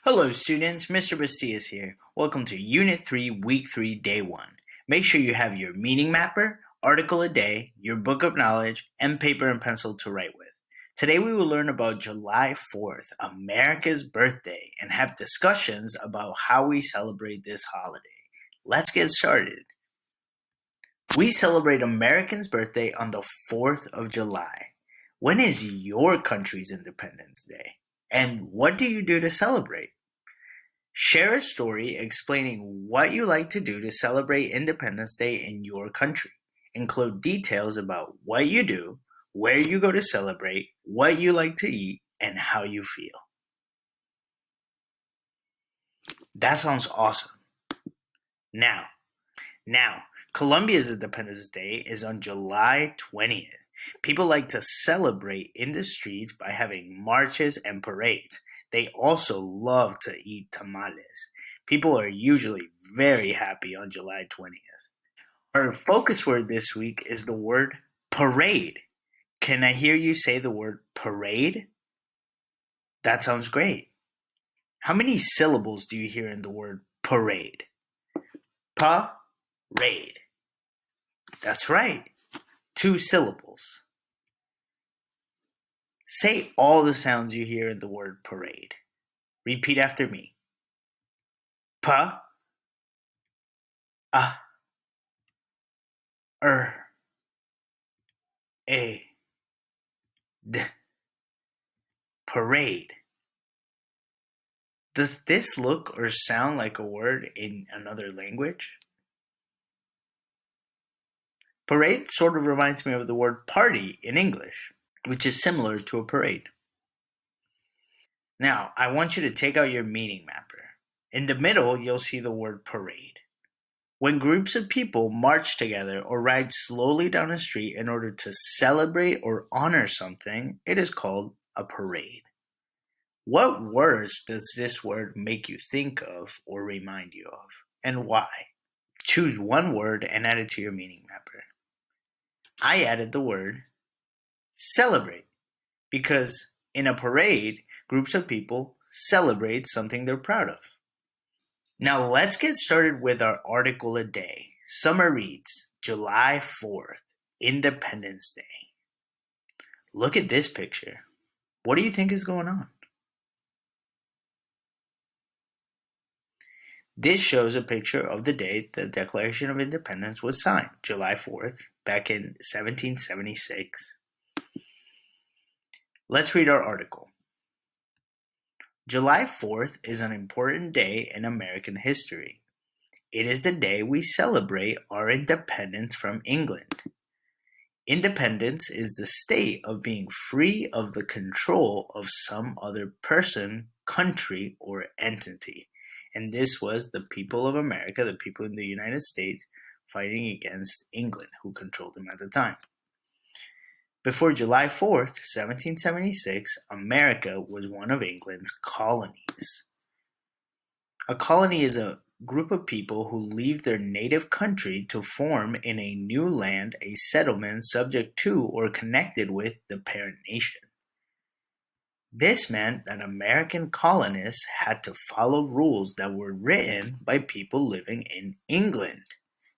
Hello students, Mr. Bastias here. Welcome to Unit 3, Week 3, Day 1. Make sure you have your meaning mapper, article a day, your book of knowledge, and paper and pencil to write with. Today we will learn about July 4th, America's birthday, and have discussions about how we celebrate this holiday. Let's get started. We celebrate Americans' birthday on the 4th of July. When is your country's Independence Day? And what do you do to celebrate? Share a story explaining what you like to do to celebrate Independence Day in your country. Include details about what you do, where you go to celebrate, what you like to eat, and how you feel. That sounds awesome. Now, Colombia's Independence Day is on July 20th. People like to celebrate in the streets by having marches and parades. They also love to eat tamales. People are usually very happy on July 20th. Our focus word this week is the word parade. Can I hear you say the word parade? That sounds great. How many syllables do you hear in the word parade? Parade. That's right. 2 syllables. Say all the sounds you hear in the word parade. Repeat after me. Pa, a, a, d. Parade. Does this look or sound like a word in another language? Parade sort of reminds me of the word party in English, which is similar to a parade. Now, I want you to take out your meaning mapper. In the middle, you'll see the word parade. When groups of people march together or ride slowly down a street in order to celebrate or honor something, it is called a parade. What words does this word make you think of or remind you of, and why? Choose one word and add it to your meaning mapper. I added the word celebrate because in a parade, groups of people celebrate something they're proud of. Now let's get started with our article a day. Summer reads, July 4th, Independence Day. Look at this picture. What do you think is going on? This shows a picture of the day the Declaration of Independence was signed, July 4th, back in 1776. Let's read our article. July 4th is an important day in American history. It is the day we celebrate our independence from England. Independence is the state of being free of the control of some other person, country, or entity. And this was the people of America, the people in the United States, fighting against England, who controlled them at the time. Before July 4th, 1776, America was one of England's colonies. A colony is a group of people who leave their native country to form in a new land a settlement subject to or connected with the parent nation. This meant that American colonists had to follow rules that were written by people living in England.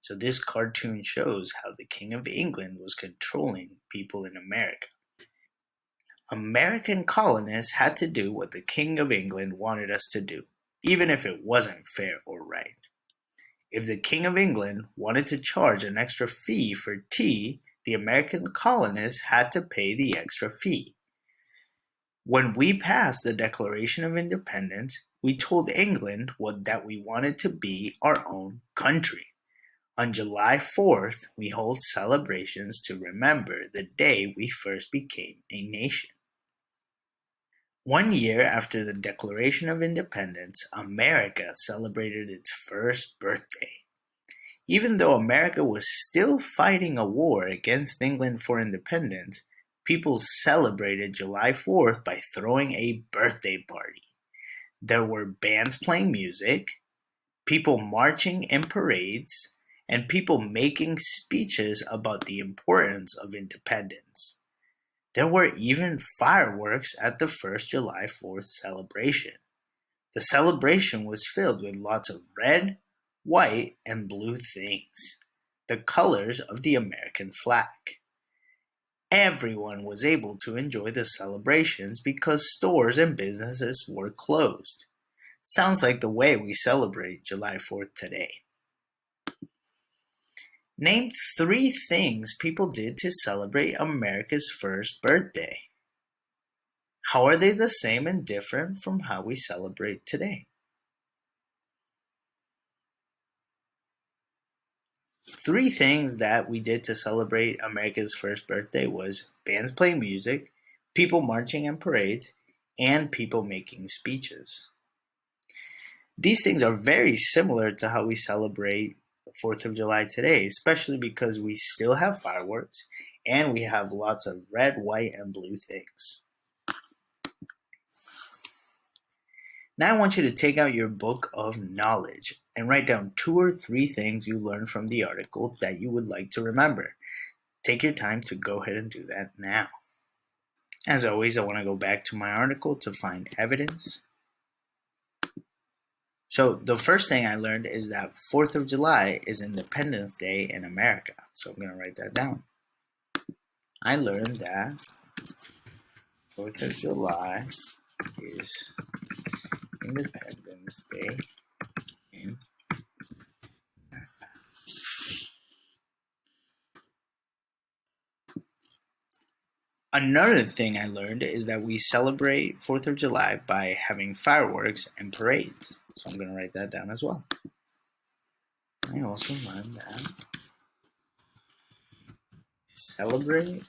So this cartoon shows how the King of England was controlling people in America. American colonists had to do what the King of England wanted us to do, even if it wasn't fair or right. If the King of England wanted to charge an extra fee for tea, the American colonists had to pay the extra fee. When we passed the Declaration of Independence, we told England that we wanted to be our own country. On July 4th, we hold celebrations to remember the day we first became a nation. 1 year after the Declaration of Independence, America celebrated its first birthday. Even though America was still fighting a war against England for independence, people celebrated July 4th by throwing a birthday party. There were bands playing music, people marching in parades, and people making speeches about the importance of independence. There were even fireworks at the first July 4th celebration. The celebration was filled with lots of red, white, and blue things, the colors of the American flag. Everyone was able to enjoy the celebrations because stores and businesses were closed. Sounds like the way we celebrate July 4th today. Name 3 things people did to celebrate America's first birthday. How are they the same and different from how we celebrate today? 3 things that we did to celebrate America's first birthday was bands playing music, people marching in parades, and people making speeches. These things are very similar to how we celebrate the 4th of July today, especially because we still have fireworks and we have lots of red, white, and blue things. Now I want you to take out your book of knowledge and write down 2 or 3 things you learned from the article that you would like to remember. Take your time to go ahead and do that now. As always, I want to go back to my article to find evidence. So the first thing I learned is that 4th of July is Independence Day in America. So I'm going to write that down. I learned that 4th of July is Independence Day in America. Another thing I learned is that we celebrate 4th of July by having fireworks and parades. So I'm going to write that down as well. I also learned that celebrate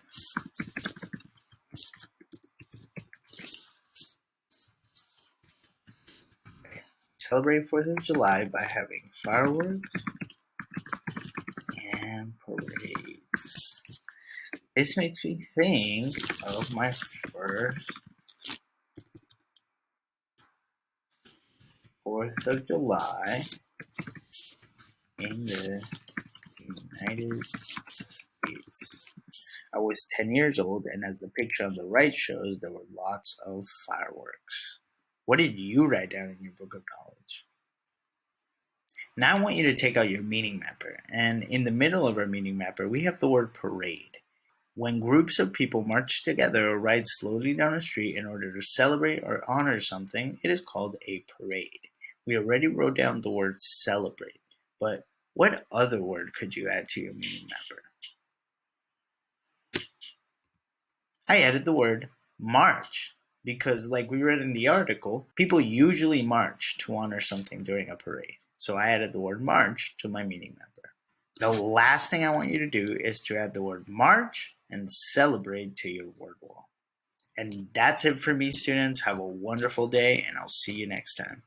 celebrate 4th of July by having fireworks and parades. This makes me think of my first 4th of July in the United States. I was 10 years old, and as the picture on the right shows, there were lots of fireworks. What did you write down in your book of knowledge? Now I want you to take out your meaning mapper, and in the middle of our meaning mapper, we have the word parade. When groups of people march together or ride slowly down a street in order to celebrate or honor something, it is called a parade. We already wrote down the word celebrate, but what other word could you add to your meaning mapper? I added the word march because, like we read in the article, people usually march to honor something during a parade. So I added the word march to my meaning mapper. The last thing I want you to do is to add the word march and celebrate to your word wall. And that's it for me, students. Have a wonderful day, and I'll see you next time.